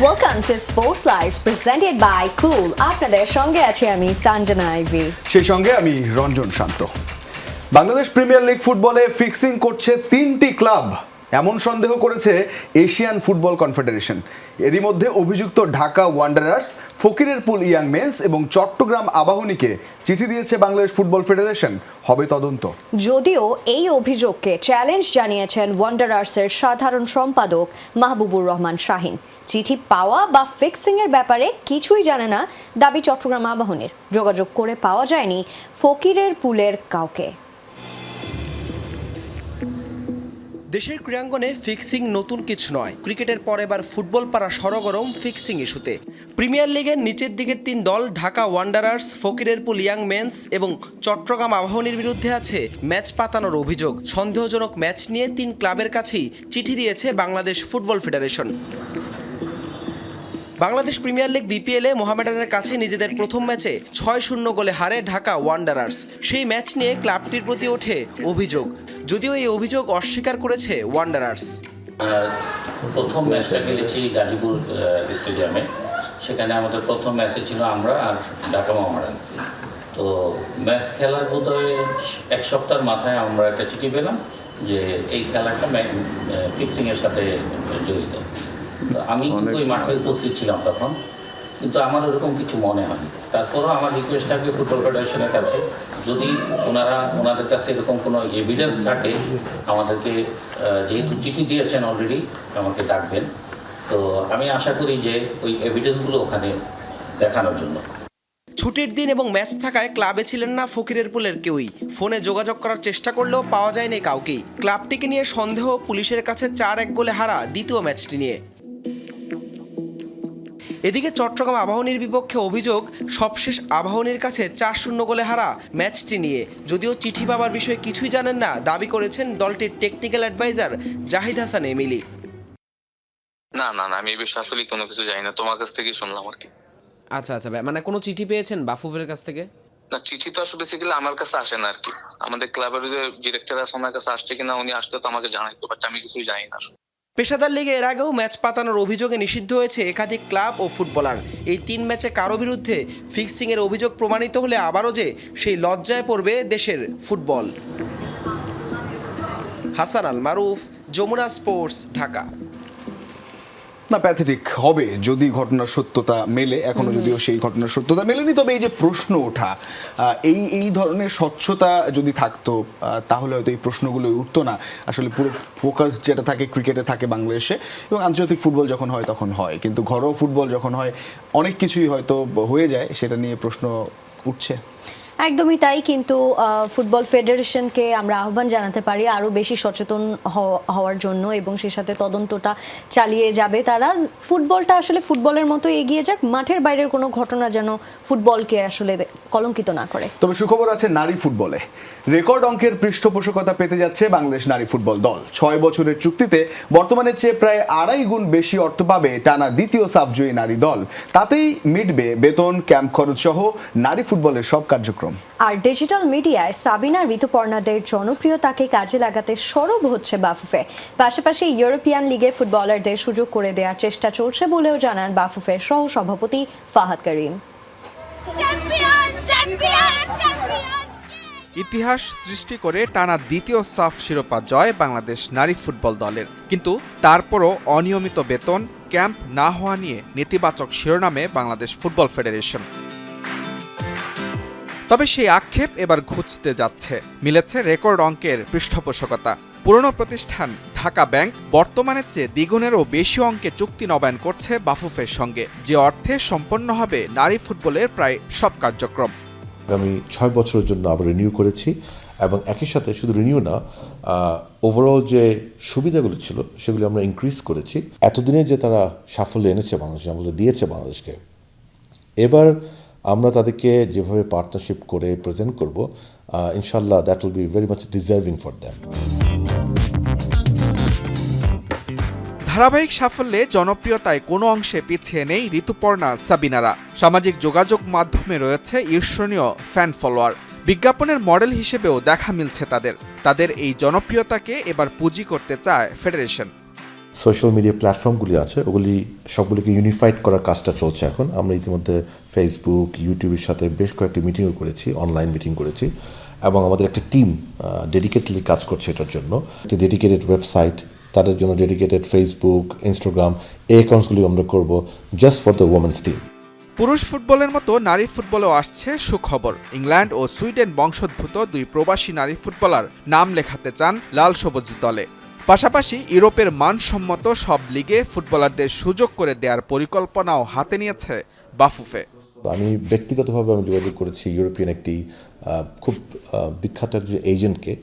Welcome to Sports Life presented by Cool. আপনাদের সঙ্গে আছি আমি সঞ্জনা আইভি। সেই সঙ্গে আমি রঞ্জন শান্ত। বাংলাদেশ প্রিমিয়ার লিগ ফুটবলে ফিক্সিং করছে 3টি ক্লাব, এমন সন্দেহ করেছে এশিয়ান ফুটবল কনফেডারেশন। এরই মধ্যে অভিযুক্ত ঢাকা ওয়ান্ডারার্স, ফকিরের পুল ইয়াং মেন্স এবং চট্টগ্রাম আবাহনীকে চিঠি দিয়েছে বাংলাদেশ ফুটবল ফেডারেশন। হবে তদন্ত। যদিও এই অভিযোগকে চ্যালেঞ্জ জানিয়েছেন ওয়ান্ডারার্সের সাধারণ সম্পাদক মাহবুবুর রহমান শাহিন। চিঠি পাওয়া বা ফিক্সিং এর ব্যাপারে কিছুই জানে না দাবি চট্টগ্রাম আবাহনীর। যোগাযোগ করে পাওয়া যায়নি ফকিরের পুলের কাউকে। দেশের ক্রীড়াঙ্গনে ফিক্সিং নতুন কিছু নয়। ক্রিকেটের পর এবার ফুটবল পাড়া সরগরম ফিক্সিং ইস্যুতে। প্রিমিয়ার লিগের নিচের দিকের 3 দল ঢাকা ওয়ান্ডারার্স, ফকিরের পুল ইয়াং মেন্স এবং চট্টগ্রাম আবাহনীর বিরুদ্ধে আছে ম্যাচ পাতানোর অভিযোগ। সন্দেহজনক ম্যাচ নিয়ে 3 ক্লাবের কাছেই চিঠি দিয়েছে Bangladesh football federation. Bangladesh premier league বিপিএলে মোহামেডানের কাছে নিজেদের প্রথম ম্যাচে 6-0 গোলে হারে ঢাকা ওয়ান্ডারার্স। সেই ম্যাচ নিয়ে ক্লাবটির প্রতি ওঠে অভিযোগ, যদিও এই অভিযোগ অস্বীকার করেছে ওয়ান্ডারার্স। প্রথম ম্যাচটা খেলেছি গাজীপুর স্টেডিয়ামে। সেখানে আমাদের প্রথম ম্যাচে ছিল আমরা আর ঢাকা মোহামেডান। তো ম্যাচ খেলার বোধহয় 1 সপ্তাহের মাথায় আমরা একটা চিঠি পেলাম যে এই খেলাটা ফিক্সিংয়ের সাথে জড়িত। আমি কিন্তু ওই মাঠে উপস্থিত ছিলাম তখন, কিন্তু আমার ওরকম কিছু মনে হয়নি। তারপরও আমার রিকোয়েস্ট থাকবে ফুটবল ফেডারেশনের কাছে, যদি ওনাদের কাছে এরকম কোনো এভিডেন্স থাকে আমাদেরকে, যেহেতু চিঠি দিয়েছেন অলরেডি, আমাকে ডাকবেন। তো আমি আশা করি যে ওই এভিডেন্সগুলো ওখানে দেখানোর জন্য। ছুটির দিন এবং ম্যাচ থাকায় ক্লাবে ছিলেন না ফকিরের পুলের কেউই। ফোনে যোগাযোগ করার চেষ্টা করলেও পাওয়া যায়নি কাউকেই। ক্লাবটিকে নিয়ে সন্দেহ পুলিশের কাছে 4-1 গোলে হারা দ্বিতীয় ম্যাচটি নিয়ে। এদিকে চট্টগ্রাম আবাহনীর বিপক্ষে অভিযোগ, সবশেষ আবাহনীর কাছে 4-0 গোলে হারা ম্যাচটি নিয়ে। যদিও চিঠি পাওয়ার বিষয়ে কিছুই জানেন না দাবি করেছেন দলটির technical adviser Zahid Hasan Emily. না আমি এই বিষয়ে আসলে কোনো কিছু জানি না, তোমার কাছ থেকেই শুনলাম আর কি। আচ্ছা মানে কোনো চিঠি পেয়েছেন বাফুফের কাছ থেকে? না, চিঠি তো আসলে বেসিক্যালি আমার কাছে আসে না আর কি। আমাদের ক্লাবের যে ডিরেক্টর আছে ওনার কাছে আসছে কিনা, উনি আসতে তো আমাকে জানাইতো, বাট আমি কিছুই জানি না। পেশাদার লিগে এর আগেও ম্যাচ পাতানোর অভিযোগে নিষিদ্ধ হয়েছে একাধিক ক্লাব ও ফুটবলার। এই 3 ম্যাচে কারো বিরুদ্ধে ফিক্সিংয়ের অভিযোগ প্রমাণিত হলে আবারও যে সেই লজ্জায় পড়বে দেশের ফুটবল। হাসান আল মারুফ, যমুনা স্পোর্টস, ঢাকা। না, প্যাথেটিক হবে যদি ঘটনার সত্যতা মেলে। এখনো যদিও সেই ঘটনার সত্যতা মেলেনি, তবে এই যে প্রশ্ন ওঠা, এই ধরনের স্বচ্ছতা যদি থাকতো তাহলে হয়তো এই প্রশ্নগুলো উঠতো না। আসলে পুরো ফোকাস যেটা থাকে ক্রিকেটে থাকে বাংলাদেশে, এবং আন্তর্জাতিক ফুটবল যখন হয় তখন হয়, কিন্তু ঘরোয়া ফুটবল যখন হয় অনেক কিছুই হয়তো হয়ে যায়, সেটা নিয়ে প্রশ্ন উঠছে। একদমই তাই, কিন্তু ফুটবল ফেডারেশনকে আমরা আহ্বান জানাতে পারি আরও বেশি সচেতন হওয়ার জন্য, এবং সেই সাথে তদন্তটা চালিয়ে যাবে তারা। ফুটবলটা আসলে ফুটবলের মতো এগিয়ে যাক, মাঠের বাইরের কোনো ঘটনা যেন ফুটবলকে আসলে কলঙ্কিত না করে। তবে সুখবর আছে নারী ফুটবলে। রেকর্ড অঙ্কের পৃষ্ঠপোষকতা পেতে যাচ্ছে বাংলাদেশ নারী ফুটবল দল। 6 বছরের চুক্তিতে বর্তমানের চেয়ে প্রায় 2.5 গুণ বেশি অর্থ পাবে টানা দ্বিতীয় সাফজয়ী নারী দল। তাতেই মিটবে বেতন, ক্যাম্প খরচ সহ নারী ফুটবলের সব কার্যক্রম। আর ডিজিটাল মিডিয়ায় সাবিনা ঋতুপর্ণাদের জনপ্রিয়তাকে কাজে লাগাতে সরব হচ্ছে বাফুফে। পাশাপাশি ইউরোপিয়ান লিগে ফুটবলারদের সুযোগ করে দেওয়ার চেষ্টা চলছে বলেও জানান বাফুফের সহ সভাপতি ফাহাদ করিম। ইতিহাস সৃষ্টি করে টানা দ্বিতীয় সাফ শিরোপা জয় বাংলাদেশ নারী ফুটবল দলের, কিন্তু তারপরও অনিয়মিত বেতন, ক্যাম্প না হওয়া নিয়ে নেতিবাচক শিরোনামে বাংলাদেশ ফুটবল ফেডারেশন। তবে সেই আক্ষেপ এবার ঘুচতে যাচ্ছে। মিলেছে রেকর্ড অঙ্কের পৃষ্ঠপোষকতা। পুরনো প্রতিষ্ঠান ঢাকা ব্যাংক বর্তমানের চেয়ে দ্বিগুণেরও বেশি অঙ্কে চুক্তি নবায়ন করছে বাফুফের সঙ্গে, যে অর্থে সম্পন্ন হবে নারী ফুটবলের প্রায় সব কার্যক্রম। আমি 6 বছরের জন্য আবার রিনিউ করেছি, এবং একই সাথে শুধু রিনিউ না, ওভারঅল যে সুবিধাগুলো ছিল সেগুলি আমরা ইনক্রিজ করেছি। এতদিনে যে তারা সাফল্য এনেছে বাংলাদেশে, আমাদের দিয়েছে বাংলাদেশকে, এবার আমরা তাদেরকে যেভাবে পার্টনারশিপ করে প্রেজেন্ট করব, ইনশাল্লাহ that will be very much deserving for them. ধারাবাহিক সাফল্যে জনপ্রিয়তায় কোনো অংশে পিছিয়ে নেই ঋতুপর্ণা, সাবিনারা। সামাজিক যোগাযোগ মাধ্যমে রয়েছে ঈর্ষণীয় ফ্যান ফলোয়ার। বিজ্ঞাপনের মডেল হিসেবেও দেখা মিলছে তাদের এই জনপ্রিয়তাকে এবার পুঁজি করতে চায় ফেডারেশন। সোশ্যাল মিডিয়া প্ল্যাটফর্মগুলি আছে ওগুলি সবগুলিকে ইউনিফাইড করার কাজটা চলছে এখন। আমরা ইতিমধ্যে ফেসবুক, ইউটিউবের সাথে বেশ কয়েকটি মিটিংও করেছি, অনলাইন মিটিং করেছি, এবং আমাদের একটা টিম ডেডিকেটলি কাজ করছে এটার জন্য। একটি ডেডিকেটেড ওয়েবসাইট, তাদের জন্য ডেডিকেটেড ফেসবুক, ইনস্টাগ্রাম এই অ্যাকাউন্টসগুলি আমরা করব just for the women's team. পুরুষ ফুটবলের মতো নারী ফুটবলেও আসছে সুখবর। ইংল্যান্ড ও সুইডেন বংশোদ্ভূত 2 প্রবাসী নারী ফুটবলার নাম লেখাতে চান লাল সবুজ দলে। পাশাপাশি ইউরোপের মানসম্মত সব লিগে ফুটবলারদের সুযোগ করে দেওয়ার পরিকল্পনাও হাতে নিয়েছে বাফুফে। আমি ব্যক্তিগতভাবে যোগাযোগ করেছি ইউরোপিয়ান একটি খুব বিখ্যাত একজন এজেন্টকে,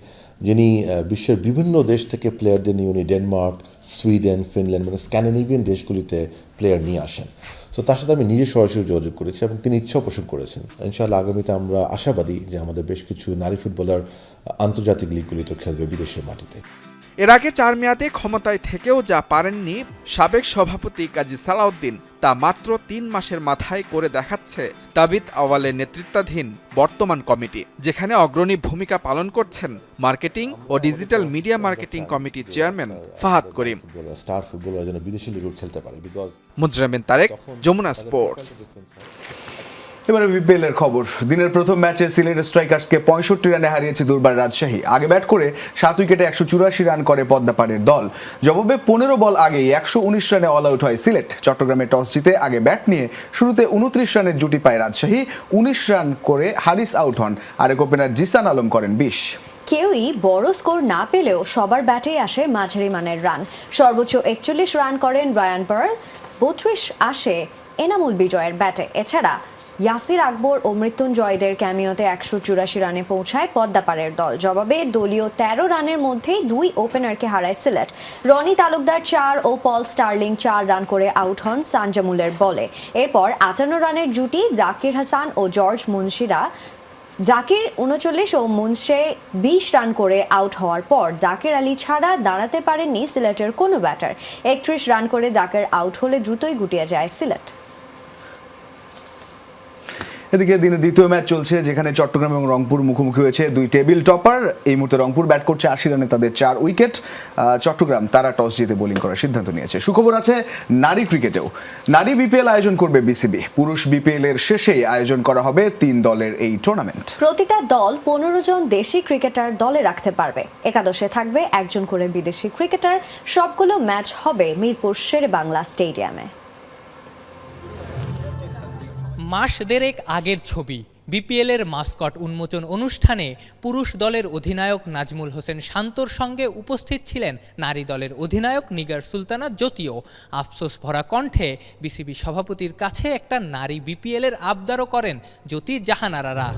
যিনি বিশ্বের বিভিন্ন দেশ থেকে প্লেয়ারদের নিয়ে উনি ডেনমার্ক, সুইডেন, ফিনল্যান্ড মানে স্ক্যান্ডিনেভিয়ান দেশগুলিতে প্লেয়ার নিয়ে আসেন। তো তার সাথে আমি নিজে সরাসরি যোগাযোগ করেছি এবং তিনি ইচ্ছা পোষণ করেছেন। ইনশাআল্লাহ আগামীতে আমরা আশাবাদী যে আমাদের বেশ কিছু নারী ফুটবলার আন্তর্জাতিক লিগগুলিতে খেলবে বিদেশের মাটিতে। এর আগে 4 মেয়াদে ক্ষমতায় থেকেও যা পারেননি সাবেক সভাপতি কাজী সালাউদ্দিন, তা মাত্র 3 মাসের মাথায় করে দেখাচ্ছে তাবিত আওয়ালের নেতৃত্বাধীন বর্তমান কমিটি, যেখানে অগ্রণী ভূমিকা পালন করছেন মার্কেটিং ও ডিজিটাল মিডিয়া মার্কেটিং কমিটির চেয়ারম্যান ফাহাদ করিম। স্টার ফুটবলার যেন বিদেশি লিগও খেলতে পারে, বিকজ মুজরামিন তারেক, যমুনা স্পোর্টস। এবারে বিপিএল এর খবর। দিনের প্রথম ম্যাচে সিলেট স্ট্রাইকার্সকে 65 রানে হারিয়েছে দুর্বার রাজশাহী। আগে ব্যাট করে 7 উইকেটে 184 রান করে পদ্মাপাড়ের দল। জবাবে 15 বল আগেই 119 রানে অল আউট হয় সিলেট। চট্টগ্রামে টস জিতে আগে ব্যাট নিয়ে শুরুতে 29 রানের জুটি পায় রাজশাহী। 19 রান করে হারিস আউট হন, আরেক ওপেনার জিসান আলম করেন 20। কেউই বড় স্কোর না পেলেও সবার ব্যাটেই আসে মাঝারি মানের রান। সর্বোচ্চ 41 রান করেন রায়ান পার্ল, 32 আসে এনামুল বিজয়ের ব্যাটে। এছাড়া ইয়াসির আকবর ও মৃত্যুঞ্জয়দের ক্যামিওতে 184 রানে পৌঁছায় পদ্মাপাড়ের দল। জবাবে দলীয় 13 রানের মধ্যেই 2 ওপেনারকে হারায় সিলেট। রনি তালুকদার 4 ও পল স্টার্লিং 4 রান করে আউট হন সানজামুলের বলে। এরপর 58 রানের জুটি জাকির হাসান ও জর্জ মুন্সিরা। জাকির 39 ও মুন্সে 20 রান করে আউট হওয়ার পর জাকির আলী ছাড়া দাঁড়াতে পারেননি সিলেটের কোনো ব্যাটার। 31 রান করে জাকির আউট হলে দ্রুতই গুটিয়ে যায় সিলেট। এদিকে দিনের দ্বিতীয় ম্যাচ চলছে, যেখানে চট্টগ্রাম এবং রংপুর মুখোমুখি হয়েছে 2 টেবিল টপার। এই মুহূর্তে রংপুর ব্যাট করছে 80 রানে, তাদের 4 উইকেট। চট্টগ্রাম তারা টস জিতে বোলিং করার সিদ্ধান্ত নিয়েছে। সুখবর আছে নারী ক্রিকেটেও। নারী বিপিএল আয়োজন করবে বিসিবি। পুরুষ বিপিএল এর শেষেই আয়োজন করা হবে 3 দলের এই টুর্নামেন্ট। প্রতিটা দল 15 জন দেশি ক্রিকেটার দলে রাখতে পারবে। একাদশে থাকবে 1 জন করে বিদেশি ক্রিকেটার। সবগুলো ম্যাচ হবে মিরপুর শেরেবাংলা স্টেডিয়ামে। মাস দেড়েক আগের ছবি। বিপিএলের মাস্কট উন্মোচন অনুষ্ঠানে পুরুষ দলের অধিনায়ক নাজমুল হোসেন শান্তর সঙ্গে উপস্থিত ছিলেন নারী দলের অধিনায়ক নিগার সুলতানা জ্যোতিও। আফসোস ভরা কণ্ঠে বিসিবি সভাপতির কাছে একটা নারী বিপিএলের আবদারও করেন জ্যোতি জাহানারারা।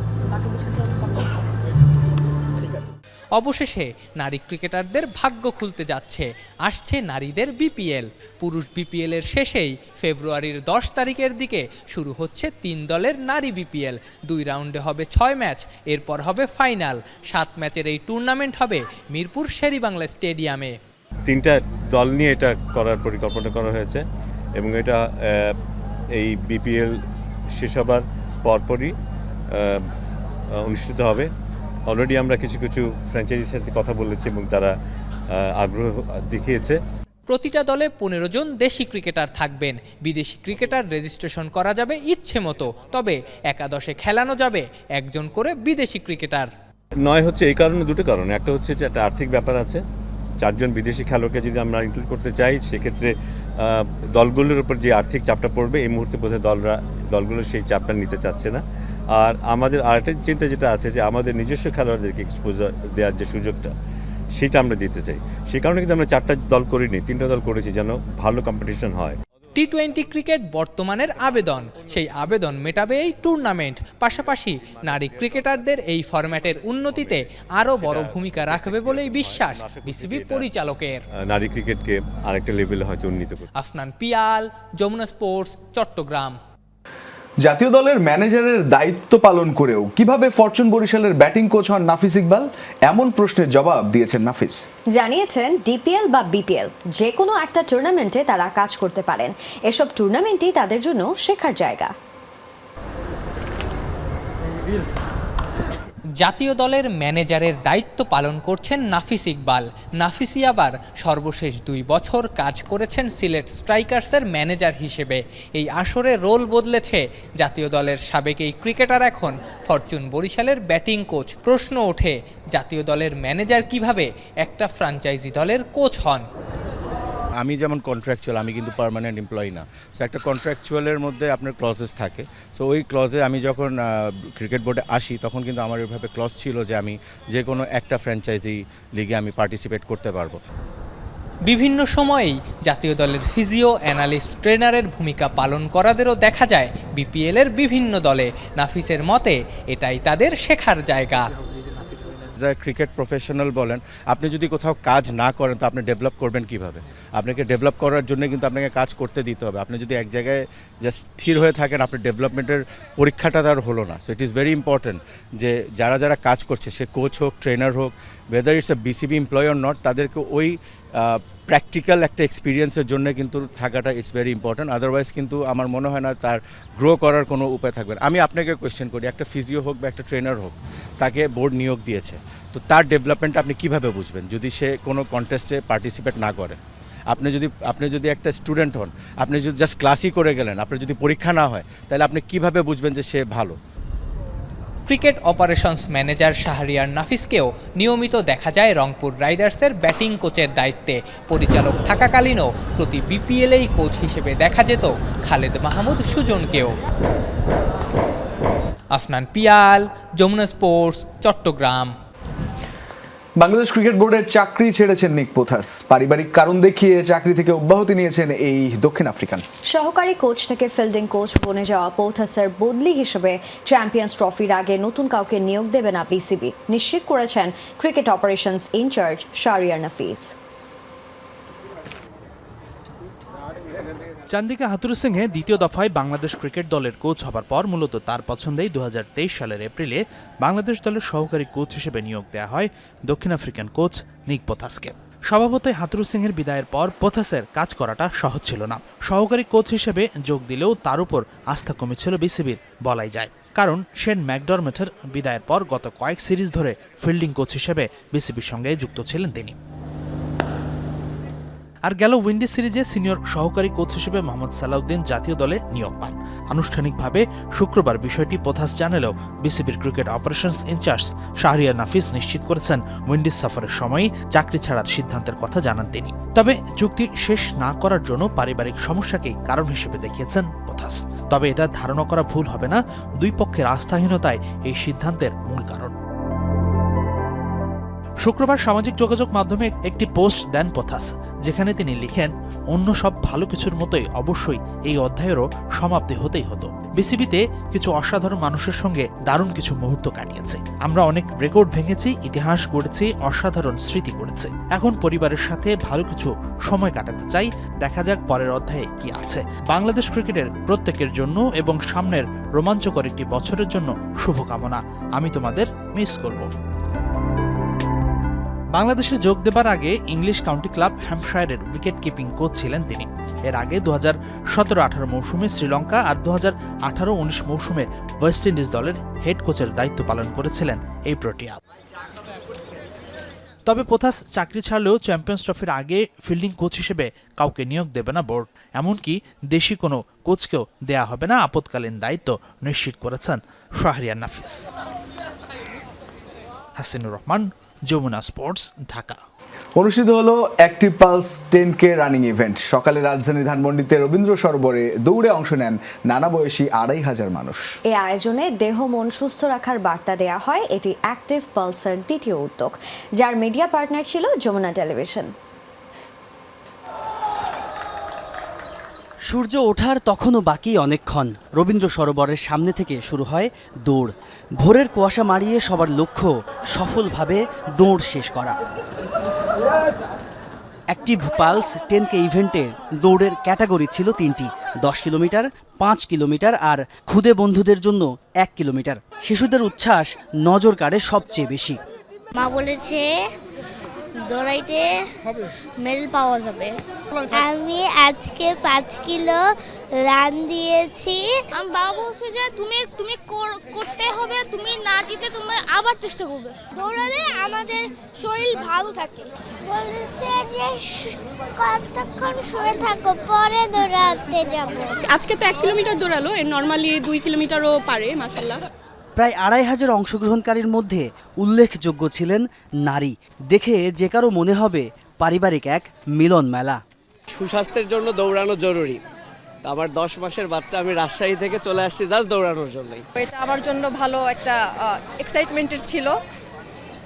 অবশেষে নারী ক্রিকেটারদের ভাগ্য খুলতে যাচ্ছে। আসছে নারীদের বিপিএল। পুরুষ বিপিএলের শেষেই ফেব্রুয়ারির 10 তারিখের দিকে শুরু হচ্ছে 3 দলের নারী বিপিএল। 2 রাউন্ডে হবে 6 ম্যাচ, এরপর হবে ফাইনাল। 7 ম্যাচের এই টুর্নামেন্ট হবে মিরপুর শেরেবাংলা স্টেডিয়ামে। 3টা দল নিয়ে এটা করার পরিকল্পনা করা হয়েছে এবং এটা এই বিপিএল শেষ হবার পরপরই অনুষ্ঠিত হবে। অলরেডি আমরা কিছু কিছু ফ্র্যাঞ্চাইজির সাথে কথা বলেছি এবং তারা আগ্রহ দেখিয়েছে। প্রতিটা দলে 15 জন দেশি ক্রিকেটার থাকবেন। বিদেশি ক্রিকেটার রেজিস্ট্রেশন করা যাবে ইচ্ছে মতো, তবে একাদশে খেলানো যাবে 1 জন করে বিদেশি ক্রিকেটার। নয় হচ্ছে এই কারণে, দুটো কারণে। একটা হচ্ছে যে একটা আর্থিক ব্যাপার আছে। 4 জন বিদেশি খেলোয়াড়কে যদি আমরা ইনক্লুড করতে চাই, সেক্ষেত্রে দলগুলোর উপর যে আর্থিক চাপটা পড়বে, এই মুহূর্তে বোধহয় দলগুলো সেই চাপটা নিতে চাচ্ছে না। আর আমাদের আরেকটা চিন্তা যেটা আছে যে আমাদের নিজস্ব খেলোয়াড়দেরকে এক্সপোজার দেওয়ার যে সুযোগটা, সেটা আমরা দিতে চাই। সেই কারণে কিন্তু আমরা 4টা দল করিনি, 3টা দল করেছি যেন ভালো কম্পিটিশন হয়। টি-20 ক্রিকেট বর্তমানের আবেদন, সেই আবেদন মেটাবে এই টুর্নামেন্ট। পাশাপাশি নারী ক্রিকেটারদের এই ফরম্যাটের উন্নতিতে আরও বড় ভূমিকা রাখবে বলেই বিশ্বাস বিসিবি পরিচালকের। নারী ক্রিকেটকে আরেকটা লেভেলে হয়তো উন্নীত করবে। আফনান পিয়াল, যমুনা স্পোর্টস, চট্টগ্রাম। জাতীয় দলের ম্যানেজারের দায়িত্ব পালন করেও কিভাবে ফরচুন বরিশালের ব্যাটিং কোচ হন নাফিস ইকবাল, এমন প্রশ্নের জবাব দিয়েছেন নাফিস। জানিয়েছেন ডিপিএল বা বিপিএল যে কোনো একটা টুর্নামেন্টে তারা কাজ করতে পারেন। এসব টুর্নামেন্টই তাদের জন্য শেখার জায়গা। জাতীয় দলের ম্যানেজারের দায়িত্ব পালন করছেন নাফিস ইকবাল। নাফিসই আবার সর্বশেষ 2 বছর কাজ করেছেন সিলেট স্ট্রাইকার্সের ম্যানেজার হিসেবে। এই আসরে রোল বদলেছে। জাতীয় দলের সাবেক এই ক্রিকেটার এখন ফরচুন বরিশালের ব্যাটিং কোচ। প্রশ্ন ওঠে, জাতীয় দলের ম্যানেজার কিভাবে একটা ফ্র্যাঞ্চাইজি দলের কোচ হন? আমি যেমন কন্ট্রাকচুয়াল, আমি কিন্তু পার্মানেন্ট এমপ্লয়ি না। সো একটা কন্ট্রাকচুয়ালের মধ্যে আপনার ক্লজেস থাকে। সো ওই ক্লজে আমি যখন ক্রিকেট বোর্ডে আসি তখন কিন্তু আমার ওইভাবে ক্লজ ছিল যে আমি যে কোনো একটা ফ্র্যাঞ্চাইজি লিগে আমি পার্টিসিপেট করতে পারবো। বিভিন্ন সময়েই জাতীয় দলের ফিজিও, অ্যানালিস্ট, ট্রেনারের ভূমিকা পালন করাদেরও দেখা যায় বিপিএলের বিভিন্ন দলে। নাফিসের মতে এটাই তাদের শেখার জায়গা। ক্রিকেট প্রফেশনাল বলেন, আপনি যদি কোথাও কাজ না করেন তো আপনি ডেভেলপ করবেন কিভাবে? আপনাকে ডেভেলপ করার জন্য কিন্তু আপনাকে কাজ করতে দিতে হবে। আপনি যদি এক জায়গায় জাস্ট স্থির হয়ে থাকেন, আপনার ডেভেলপমেন্টের পরীক্ষাটা তার হলো না। So it is very important যে যারা যারা কাজ করছে, সে কোচ হোক, ট্রেনার হোক, whether it's a BCB employee or not, তাদেরকে ওই প্র্যাকটিক্যাল একটা এক্সপিরিয়েন্সের জন্য কিন্তু থাকাটা ইটস ভেরি ইম্পর্টেন্ট। আদারওয়াইজ কিন্তু আমার মনে হয় না তার গ্রো করার কোনো উপায় থাকবে। আমি আপনাকে কোয়েশ্চেন করি, একটা ফিজিও হোক বা একটা ট্রেনার হোক, তাকে বোর্ড নিয়োগ দিয়েছে, তো তার ডেভেলপমেন্ট আপনি কিভাবে বুঝবেন যদি সে কোনো কন্টেস্টে পার্টিসিপেট না করে? আপনি যদি একটা স্টুডেন্ট হন, আপনি যদি জাস্ট ক্লাসই করে গেলেন, আপনার যদি পরীক্ষা না হয়, তাহলে আপনি কিভাবে বুঝবেন যে সে ভালো? ক্রিকেট অপারেশনস ম্যানেজার শাহরিয়ার নাফিসকেও নিয়মিত দেখা যায় রংপুর রাইডার্সের ব্যাটিং কোচের দায়িত্বে। পরিচালক থাকাকালীনও প্রতি বিপিএলেই কোচ হিসেবে দেখা যেত খালেদ মাহমুদ সুজনকেও। আফনান পিয়াল, যমুনা স্পোর্টস, চট্টগ্রাম। বাংলাদেশ ক্রিকেট বোর্ডের চাকরি ছেড়েছেন নিক পোথাস। পারিবারিক কারণ দেখিয়ে চাকরি থেকে অব্যাহতি নিয়েছেন এই দক্ষিণ আফ্রিকান। সহকারী কোচ থেকে ফিল্ডিং কোচ বনে যাওয়া পোথাসের বদলি হিসেবে চ্যাম্পিয়ন্স ট্রফির আগে নতুন কাউকে নিয়োগ দেবে না বিসিবি, নিশ্চিত করেছেন ক্রিকেট অপারেশনস ইনচার্জ শাহরিয়ার নাফিস। চান্দিকা হাথুরুসিংহে দ্বিতীয় দফায় বাংলাদেশ ক্রিকেট দলের কোচ হবার পর মূলত তার পছন্দেই 2023 সালের এপ্রিলে বাংলাদেশ দলের সহকারী কোচ হিসেবে নিয়োগ দেওয়া হয় দক্ষিণ আফ্রিকান কোচ নিক পোথাসকে। স্বভাবতই হাথুরুসিংহের বিদায়ের পর পোথাসের কাজ করাটা সহজ ছিল না। সহকারী কোচ হিসেবে যোগ দিলেও তার উপর আস্থা কমেছিল বিসিবির বলাই যায়। কারণ শেন ম্যাকডরমেটের বিদায়ের পর গত কয়েক সিরিজ ধরে ফিল্ডিং কোচ হিসেবে বিসিবির সঙ্গে যুক্ত ছিলেন তিনি। আর গেল উইন্ডিজ সিরিজে সিনিয়র সহকারী কোচ হিসেবে মোহাম্মদ সালাউদ্দিন জাতীয় দলে নিয়োগ পান। আনুষ্ঠানিকভাবে শুক্রবার বিষয়টি পোথাস জানালেও বিসিবির ক্রিকেট অপারেশনস ইনচার্জ শাহরিয়ার নাফিস নিশ্চিত করেছেন উইন্ডিজ সফরের সময়ই চাকরি ছাড়ার সিদ্ধান্তের কথা জানান তিনি। তবে চুক্তি শেষ না করার জন্য পারিবারিক সমস্যাকেই কারণ হিসেবে দেখিয়েছেন পোথাস। তবে এটা ধারণা করা ভুল হবে না, দুই পক্ষের আস্থাহীনতায় এই সিদ্ধান্তের মূল কারণ। শুক্রবার সামাজিক যোগাযোগ মাধ্যমে একটি পোস্ট দেন পোথাস, যেখানে তিনি লিখেন, অন্য সব ভালো কিছুর মতোই অবশ্যই এই অধ্যায়েরও সমাপ্তি হতেই হতো। বিসিবিতে কিছু অসাধারণ মানুষের সঙ্গে দারুণ কিছু মুহূর্ত কাটিয়েছে। আমরা অনেক রেকর্ড ভেঙেছি, ইতিহাস গড়েছি, অসাধারণ স্মৃতি করেছি। এখন পরিবারের সাথে ভালো কিছু সময় কাটাতে চাই। দেখা যাক পরের অধ্যায়ে কি আছে। বাংলাদেশ ক্রিকেটের প্রত্যেকের জন্য এবং সামনের রোমাঞ্চকর একটি বছরের জন্য শুভকামনা। আমি তোমাদের মিস করব। বাংলাদেশে যোগ দেবার আগে ইংলিশ কাউন্টি ক্লাব হ্যাম্পশায়ারের উইকেট কিপিং কোচ ছিলেন তিনি। এর আগে 2017-18 মৌসুমে শ্রীলঙ্কা আর 2018-19 মৌসুমে ওয়েস্ট ইন্ডিজ দলের হেড কোচের দায়িত্ব পালন করেছিলেন এই প্রোটিয়া। তবে পোথাস চাকরি ছাড়লেও চ্যাম্পিয়ন্স ট্রফির আগে ফিল্ডিং কোচ হিসেবে কাউকে নিয়োগ দেবে না বোর্ড, এমনকি দেশি কোনো কোচকেও দেয়া হবে না আপৎকালীন দায়িত্ব, নিশ্চিত করেছেন শাহরিয়ার নাফিস। হাসিনুর রহমান, যমুনা স্পোর্টস, ঢাকা। অনুষ্ঠিত হলো active pulse 10K running event. সকালে রাজধানী ধানমন্ডিতে রবীন্দ্র সরোবরে দৌড়ে অংশ নেন নানা বয়সী 2500 মানুষ। এই আয়োজনে দেহ মন সুস্থ রাখার বার্তা দেয়া হয়। এটি অ্যাক্টিভ পালসের দ্বিতীয় উদ্যোগ, যার মিডিয়া পার্টনার ছিল যমুনা টেলিভিশন। সূর্য ওঠার তখনও বাকি অনেকক্ষণ। রবীন্দ্র সরোবরের সামনে থেকে শুরু হয় দৌড়। ভোরের কুয়াশা মারিয়ে সবার লক্ষ্য সফলভাবে দৌড় শেষ করা। অ্যাক্টিভ পালস 10K ইভেন্টে দৌড়ের ক্যাটাগরি ছিল 3টি: 10 কিলোমিটার, 5 কিলোমিটার আর খুদে বন্ধুদের জন্য 1 কিলোমিটার। শিশুদের উচ্ছ্বাস নজর কাড়ে সবচেয়ে বেশি। মা বলেছে দৌড়াইতে মেডেল পাওয়া যাবে। আমি আজকে 5 কিলো রান দিয়েছি। আমার বাবা বলছে যে তুমি করতে হবে, তুমি না জিতে তুমি আবার চেষ্টা করবে। দৌড়ালে আমাদের শরীর ভালো থাকে। বলেছে যে কতক্ষণ শুয়ে থাকো, পরে দৌড়াতে যাব। আজকে তো 1 কিলোমিটার দৌড়ালো, এর নরমালি 2 কিলোমিটারও পারে মাশাআল্লাহ। প্রায় 2,500 অংশগ্রহণকারীর মধ্যে উল্লেখযোগ্য ছিলেন নারী। দেখে যে কারো মনে হবে পারিবারিক এক মিলন মেলা। সুস্বাস্থ্যের জন্য দৌড়ানো জরুরি। আমার 10 মাসের বাচ্চা, আমি রাজশাহী থেকে চলে আসছি জাস্ট দৌড়ানোর জন্যই। এটা আমার জন্য ভালো একটা এক্সাইটমেন্টের ছিল।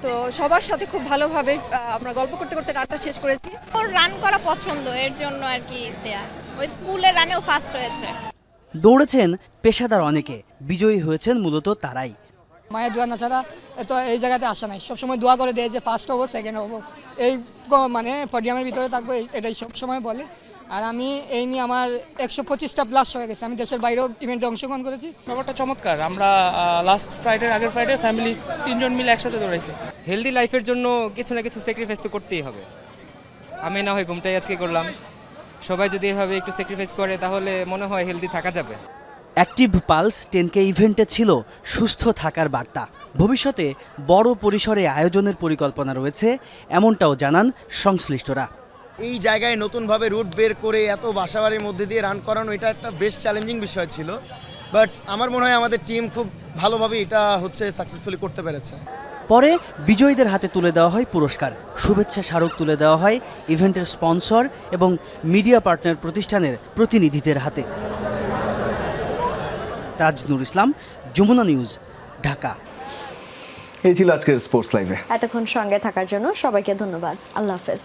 তো সবার সাথে খুব ভালোভাবে আমরা গল্প করতে করতে রানটা শেষ করেছি। ওর রান করা পছন্দ, এর জন্য আর কি দেয়া। ওই স্কুলের রানেও ফার্স্ট হয়েছে। দৌড়েছেন পেশাদার অনেকে, বিজয়ী হয়েছেন মূলত তারাই। মায়ের দোয়া না ছাড়া তো এই জায়গাতে আসা নাই। সবসময় দোয়া করে দেয় যে ফার্স্ট হবো, সেকেন্ড হবো, এই মানে পডিয়ামের ভিতরে থাকবো, এটাই সবসময় বলে। আর আমি এই নিয়ে আমার 125টা প্লাস হয়ে গেছে। আমি দেশের বাইরেও ইভেন্টে অংশগ্রহণ করেছি। ব্যাপারটা চমৎকার। আমরা লাস্ট আগের ফ্রাইডে ফ্যামিলি 3 জন মিলে একসাথে দৌড়াইছি। হেলদি লাইফের জন্য কিছু না কিছু স্যাক্রিফাইস তো করতেই হবে। আমি না হয় ঘুমটাই আজকে করলাম, সবাই যদি এভাবে একটু স্যাক্রিফাইস করে তাহলে মনে হয় হেলদি থাকা যাবে। অ্যাক্টিভ পালস 10K ইভেন্টে ছিল সুস্থ থাকার বার্তা। ভবিষ্যতে বড় পরিসরে আয়োজনের পরিকল্পনা রয়েছে, এমনটাও জানান সংশ্লিষ্টরা। এই জায়গায় নতুনভাবে রুট বের করে এত বাসাবাড়ির মধ্যে দিয়ে রান করানো, এটা একটা বেশ চ্যালেঞ্জিং বিষয় ছিল। বাট আমার মনে হয় আমাদের টিম খুব ভালোভাবে এটা সাকসেসফুলি করতে পেরেছে। পরে বিজয়ীদের হাতে তুলে দেওয়া হয় পুরস্কার, শুভেচ্ছা স্মারক তুলে দেওয়া হয় ইভেন্টের স্পন্সর এবং মিডিয়া পার্টনার প্রতিষ্ঠানের প্রতিনিধিদের হাতে। তাজনুর ইসলাম, যমুনা নিউজ, ঢাকা। এই ছিল আজকের স্পোর্টস লাইভে। এতক্ষণ সঙ্গে থাকার জন্য সবাইকে ধন্যবাদ। আল্লাহ হাফেজ।